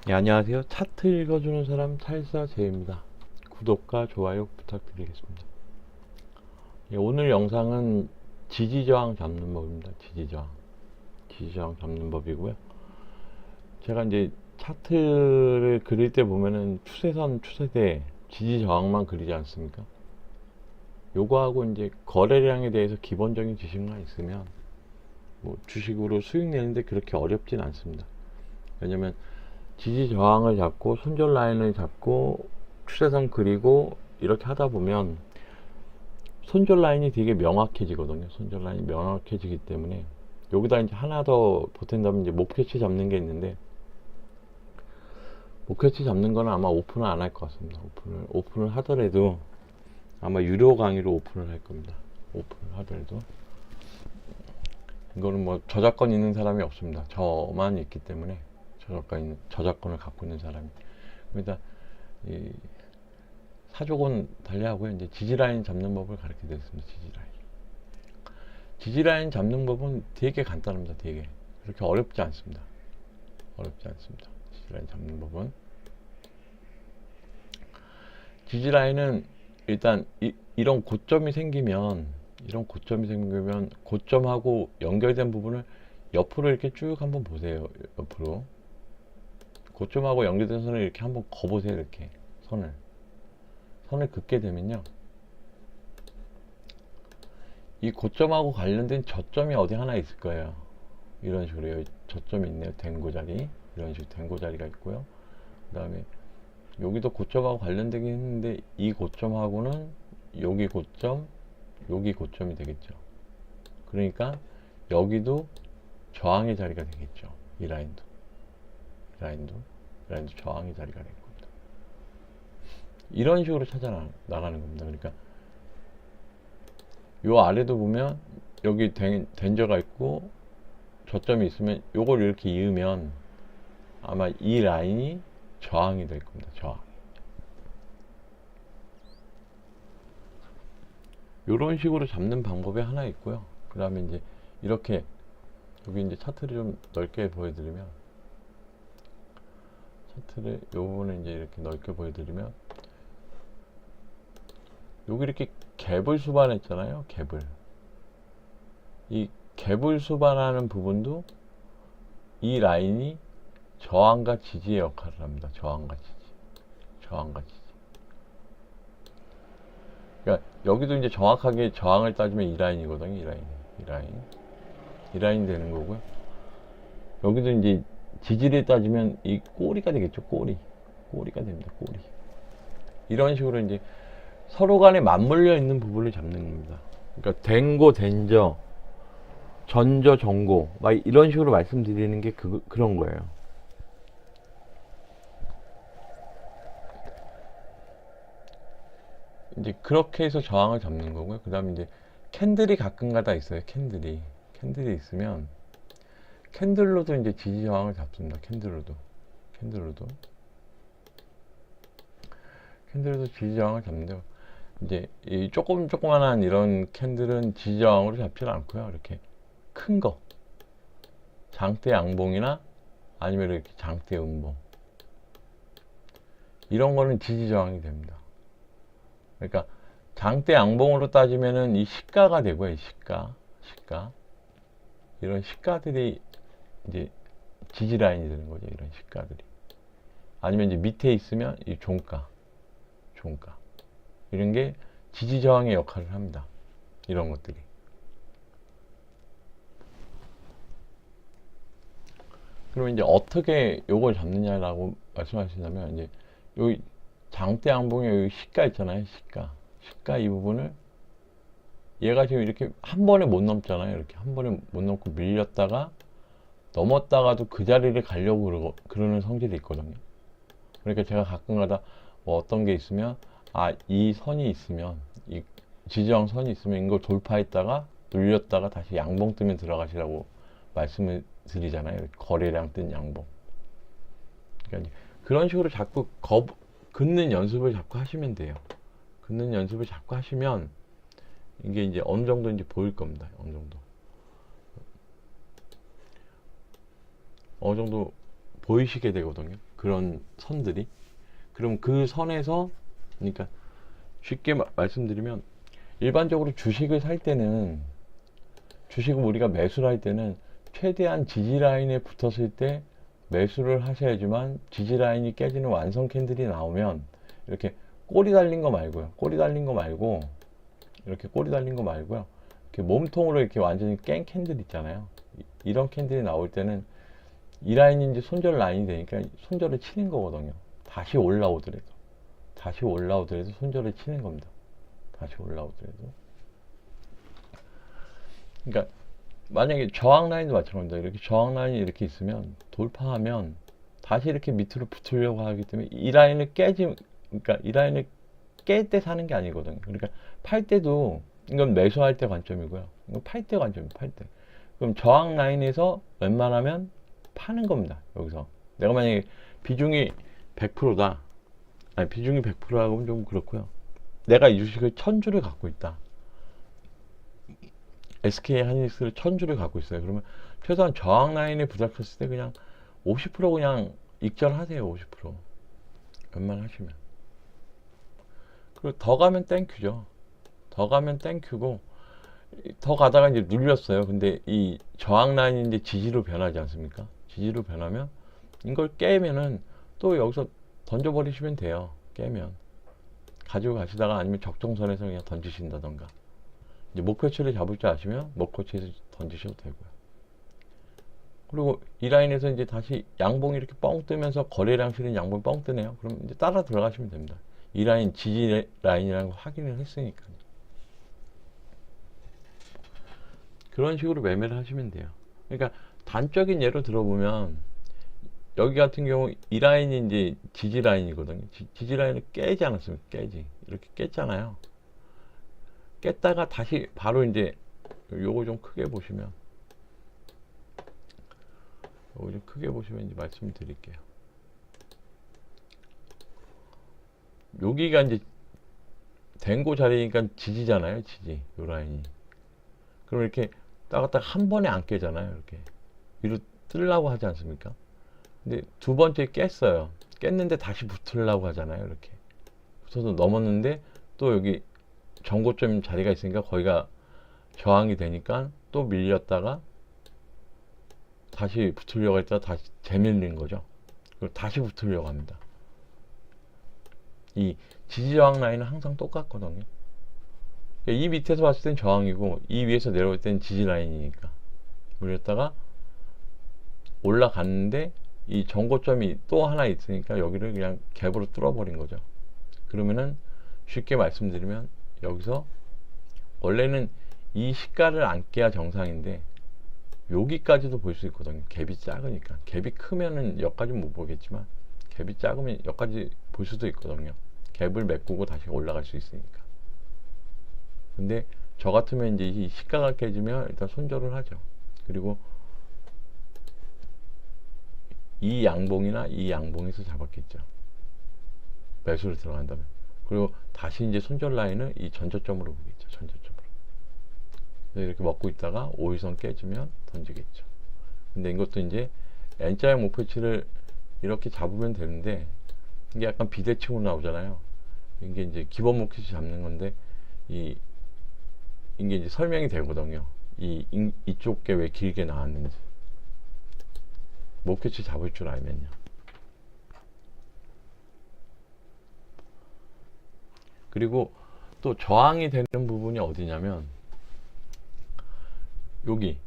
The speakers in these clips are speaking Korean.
네, 안녕하세요. 차트 읽어주는 사람 찰사제입니다. 구독과 좋아요 부탁드리겠습니다. 오늘 영상은 지지저항 잡는 법입니다. 지지저항 잡는 법이고요. 제가 이제 차트를 그릴 때 보면은 추세선, 추세대, 지지저항만 그리지 않습니까? 요거하고 이제 거래량에 대해서 기본적인 지식만 있으면 뭐 주식으로 수익 내는데 그렇게 어렵진 않습니다. 왜냐면 지지 저항을 잡고 손절 라인을 잡고 추세선 그리고 이렇게 하다 보면 손절 라인이 되게 명확해지거든요. 손절 라인이 명확해지기 때문에 여기다 이제 하나 더 보탠다면 이제 목표치 잡는 게 있는데, 목표치 잡는 거는 아마 오픈을 안 할 것 같습니다. 오픈을 하더라도 아마 유료 강의로 오픈을 할 겁니다. 오픈을 하더라도 이거는 뭐 저작권 있는 사람이 없습니다. 저만 있기 때문에 저작권을 갖고 있는 사람이. 그러니까 이 사족은 달리하고요. 이제 지지라인 잡는 법을 가르쳐 드렸습니다. 지지라인 잡는 법은 되게 간단합니다. 되게 그렇게 어렵지 않습니다. 지지라인 잡는 법은, 지지라인은 일단 이런 고점이 생기면 고점하고 연결된 부분을 옆으로 이렇게 쭉 한번 보세요. 옆으로 고점하고 연결된 선을 이렇게 한번 거보세요. 이렇게 선을 긋게 되면요, 이 고점하고 관련된 저점이 어디 하나 있을 거예요. 이런 식으로 저점이 있네요. 된고 자리, 이런 식으로 된고 자리가 있고요. 그 다음에 여기도 고점하고 관련되긴 했는데 이 고점하고는 여기 고점이 되겠죠. 그러니까 여기도 저항의 자리가 되겠죠. 이 라인도 저항의 자리가 될 겁니다. 이런 식으로 찾아 나가는 겁니다. 그러니까 요 아래도 보면 여기 된저가 있고 저점이 있으면 요걸 이렇게 이으면 아마 이 라인이 저항이 될 겁니다. 저항. 요런 식으로 잡는 방법이 하나 있고요. 그 다음에 이제 이렇게 여기 이제 차트를 좀 넓게 보여드리면, 요 부분을 이제 이렇게 넓게 보여드리면, 여기 이렇게 갭을 수반했잖아요. 이 갭을 수반하는 부분도 이 라인이 저항과 지지의 역할을 합니다. 저항과 지지. 그러니까 여기도 이제 정확하게 저항을 따지면 이 라인이거든요. 이 라인이 되는 거고요. 여기도 이제 지지를 따지면 이 꼬리가 되겠죠. 꼬리가 됩니다. 꼬리. 이런 식으로 이제 서로 간에 맞물려 있는 부분을 잡는 겁니다. 그러니까 된고, 된저, 전저, 전고, 막 이런 식으로 말씀드리는 게 그런 거예요. 이제 그렇게 해서 저항을 잡는 거고요. 그 다음에 이제 캔들이 가끔가다 있어요. 캔들이 있으면 캔들로도 이제 지지 저항을 잡습니다. 캔들로도 지지 저항을 잡는데요. 이제 이 조그만한 이런 캔들은 지지 저항으로 잡지는 않고요. 이렇게 큰 거, 장대 양봉이나 아니면 이렇게 장대 음봉, 이런 거는 지지 저항이 됩니다. 그러니까 장대 양봉으로 따지면은 이 시가가 되고요. 시가 이런 시가들이 이제 지지 라인이 되는 거죠. 이런 시가들이. 아니면 이제 밑에 있으면 이 종가 이런 게 지지 저항의 역할을 합니다. 이런 것들이. 그러면 이제 어떻게 요걸 잡느냐라고 말씀하신다면, 이제 여기 장대 양봉에 여기 시가 있잖아요. 시가 이 부분을, 얘가 지금 이렇게 한 번에 못 넘잖아요. 이렇게 한 번에 못 넘고 밀렸다가 넘었다가도 그 자리를 가려고 그러는 성질이 있거든요. 그러니까 제가 가끔가다 뭐 어떤 게 있으면, 이 선이 있으면, 이 지지저항 선이 있으면 이걸 돌파했다가 눌렸다가 다시 양봉 뜨면 들어가시라고 말씀을 드리잖아요. 거래량 뜬 양봉. 그러니까 그런 식으로 자꾸 긋는 연습을 자꾸 하시면 돼요. 긋는 연습을 자꾸 하시면 이게 이제 어느 정도 이제 보일 겁니다. 어느 정도 보이시게 되거든요. 그런 선들이. 그럼 그 선에서, 그러니까 쉽게 말씀드리면, 일반적으로 주식을 살 때는, 주식을 우리가 매수를 할 때는 최대한 지지 라인에 붙었을 때 매수를 하셔야지만, 지지 라인이 깨지는 완성 캔들이 나오면 이렇게 꼬리 달린 거 말고요. 꼬리 달린 거 말고, 이렇게 꼬리 달린 거 말고요. 이렇게 몸통으로 이렇게 완전히 깬 캔들 있잖아요. 이런 캔들이 나올 때는 이 라인이 이제 손절 라인이 되니까 손절을 치는 거거든요. 다시 올라오더라도. 다시 올라오더라도 손절을 치는 겁니다. 다시 올라오더라도. 그러니까 만약에 저항 라인도 마찬가지입니다. 이렇게 저항 라인이 이렇게 있으면 돌파하면 다시 이렇게 밑으로 붙으려고 하기 때문에 이 라인을 그러니까 이 라인을 깰 때 사는 게 아니거든요. 그러니까 팔 때도 이건 매수할 때 관점이고요. 이건 팔 때 관점이에요. 팔 때. 그럼 저항 라인에서 웬만하면 파는 겁니다. 여기서 내가 만약에 비중이 100%다. 아니 비중이 100%라고 하면 좀 그렇고요. 내가 이 주식을 1000주를 갖고 있다. SK 하이닉스를 1000주를 갖고 있어요. 그러면 최소한 저항 라인에 부닥쳤을 때 그냥 50% 그냥 익절하세요. 50%. 웬만하시면. 그리고 더 가면 땡큐죠. 더 가면 땡큐고, 더 가다가 이제 눌렸어요. 근데 이 저항 라인이 이제 지지로 변하지 않습니까? 지지로 변하면 이걸 깨면은 또 여기서 던져버리시면 돼요. 깨면. 가지고 가시다가 아니면 적정선에서 그냥 던지신다던가. 이제 목표치를 잡을 줄 아시면 목표치에서 던지셔도 되고요. 그리고 이 라인에서 이제 다시 양봉이 이렇게 뻥 뜨면서 거래량 실은 양봉이 뻥 뜨네요. 그럼 이제 따라 들어가시면 됩니다. 이 라인 지지 라인이라고 확인을 했으니까요. 그런 식으로 매매를 하시면 돼요. 그러니까 단적인 예로 들어보면 여기 같은 경우 이 라인이 이제 지지 라인이거든요. 지지 라인을 깨지 않았으면 깨지. 이렇게 깼잖아요. 깼다가 다시 바로 이제 요거 좀 크게 보시면 요거 좀 크게 보시면 이제 말씀을 드릴게요. 여기가 이제 댕고 자리니까 지지잖아요. 지지. 요 라인이. 그럼 이렇게 따갔다가 한 번에 안 깨잖아요. 이렇게 위로 뜨려고 하지 않습니까? 근데 두 번째 깼어요. 깼는데 다시 붙으려고 하잖아요. 이렇게 붙어서 넘었는데 또 여기 정고점 자리가 있으니까 거기가 저항이 되니까 또 밀렸다가 다시 붙으려고 했다가 다시 재밀린 거죠. 그리고 다시 붙으려고 합니다. 이 지지저항 라인은 항상 똑같거든요. 이 밑에서 봤을 땐 저항이고 이 위에서 내려올 땐 지지 라인이니까 물렸다가 올라갔는데 이 정고점이 또 하나 있으니까 여기를 그냥 갭으로 뚫어버린 거죠. 그러면은 쉽게 말씀드리면 여기서 원래는 이 시가를 안 깨야 정상인데 여기까지도 볼 수 있거든요. 갭이 작으니까. 갭이 크면은 여기까지 못 보겠지만 갭이 작으면 여기까지 볼 수도 있거든요. 갭을 메꾸고 다시 올라갈 수 있으니까. 근데 저 같으면 이제 이 시가가 깨지면 일단 손절을 하죠. 그리고 이 양봉이나 이 양봉에서 잡았겠죠. 매수를 들어간다면. 그리고 다시 이제 손절 라인을 이 전저점으로 보겠죠. 전저점으로. 이렇게 먹고 있다가 5일선 깨지면 던지겠죠. 근데 이것도 이제 N자형 목표치를 이렇게 잡으면 되는데 이게 약간 비대칭으로 나오잖아요. 이게 이제 기본 목표치 잡는 건데 이게 이제 설명이 되거든요. 이쪽 게 왜 길게 나왔는지. 목표치 잡을 줄 알면요. 그리고 또 저항이 되는 부분이 어디냐면 여기,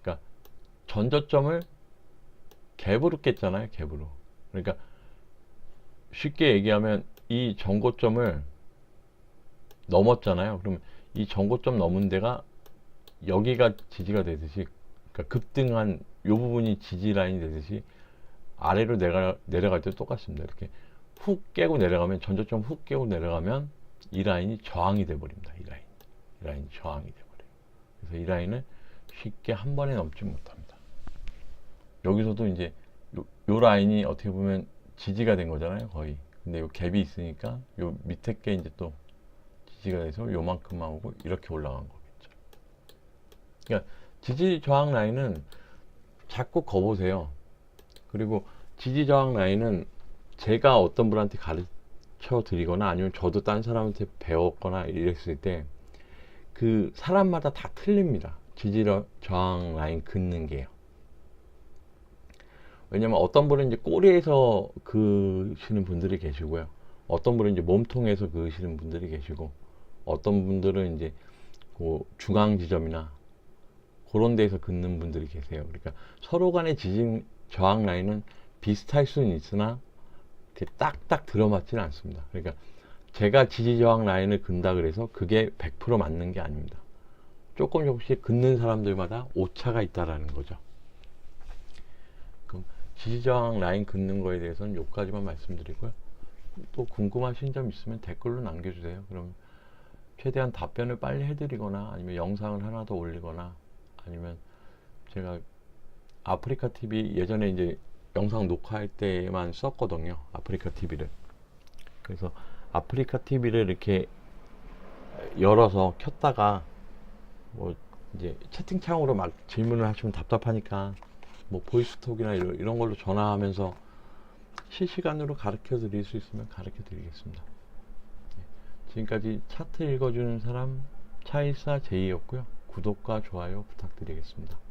그러니까 전저점을 갭으로 깼잖아요. 갭으로. 그러니까 쉽게 얘기하면 이 전고점을 넘었잖아요. 그럼 이 전고점 넘은 데가 여기가 지지가 되듯이, 그러니까 급등한 이 부분이 지지 라인이 되듯이 아래로 내려갈 때 똑같습니다. 이렇게 훅 깨고 내려가면, 전저점 훅 깨고 내려가면 이 라인이 저항이 돼 버립니다. 이 라인이 저항이 돼 버려요. 그래서 이 라인을 쉽게 한 번에 넘지 못합니다. 여기서도 이제 요 라인이 어떻게 보면 지지가 된 거잖아요. 거의. 근데 요 갭이 있으니까 요 밑에 게 이제 또 지지가 돼서 요만큼만 오고 이렇게 올라간 거겠죠. 그러니까 지지 저항 라인은 자꾸 거보세요. 그리고 지지저항 라인은 제가 어떤 분한테 가르쳐 드리거나 아니면 저도 딴 사람한테 배웠거나 이랬을 때 그 사람마다 다 틀립니다. 지지저항 라인 긋는 게요. 왜냐면 어떤 분은 이제 꼬리에서 그시는 분들이 계시고요. 어떤 분은 이제 몸통에서 그시는 분들이 계시고, 어떤 분들은 이제 그 중앙 지점이나 그런 데에서 긋는 분들이 계세요. 그러니까 서로 간의 지지 저항 라인은 비슷할 수는 있으나 이렇게 딱딱 들어맞지는 않습니다. 그러니까 제가 지지 저항 라인을 긋는다 그래서 그게 100% 맞는 게 아닙니다. 조금씩 긋는 사람들마다 오차가 있다라는 거죠. 그럼 지지 저항 라인 긋는 거에 대해서는 여기까지만 말씀드리고요. 또 궁금하신 점 있으면 댓글로 남겨주세요. 그럼 최대한 답변을 빨리 해드리거나 아니면 영상을 하나 더 올리거나 아니면 제가 아프리카 TV 예전에 이제 영상 녹화할 때만 썼거든요. 아프리카 TV를. 그래서 아프리카 TV를 이렇게 열어서 켰다가 뭐 이제 채팅창으로 막 질문을 하시면 답답하니까 뭐 보이스톡이나 이런 걸로 전화하면서 실시간으로 가르쳐 드릴 수 있으면 가르쳐 드리겠습니다. 지금까지 차트 읽어주는 사람 차일사 제이였고요. 구독과 좋아요 부탁드리겠습니다.